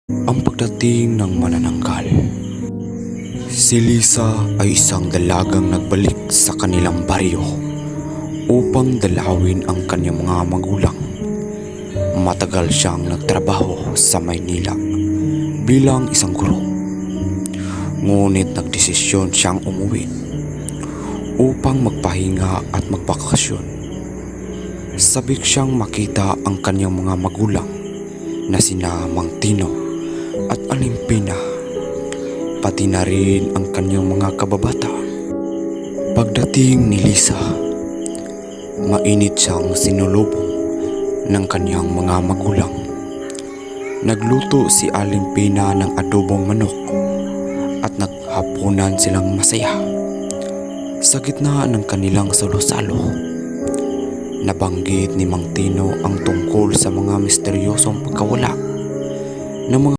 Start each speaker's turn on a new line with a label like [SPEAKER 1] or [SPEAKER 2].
[SPEAKER 1] Ang pagdating ng manananggal. Si Lisa ay isang dalagang nagbalik sa kanilang baryo upang dalawin ang kanyang mga magulang. Matagal siyang nagtrabaho sa Maynila bilang isang guro. Ngunit nagdesisyon siyang umuwi upang magpahinga at magbakasyon. Sabik siyang makita ang kanyang mga magulang na sina Mang Tino at Alimpina, pati na rin ang kanyang mga kababata. Pagdating ni Lisa, mainit siyang sinulubong ng kanyang mga magulang. Nagluto si Alimpina ng adobong manok at naghapunan silang masaya. Sa gitna ng kanilang salo-salo, nabanggit ni Mang Tino ang tungkol sa mga misteryosong pagkawala ng mga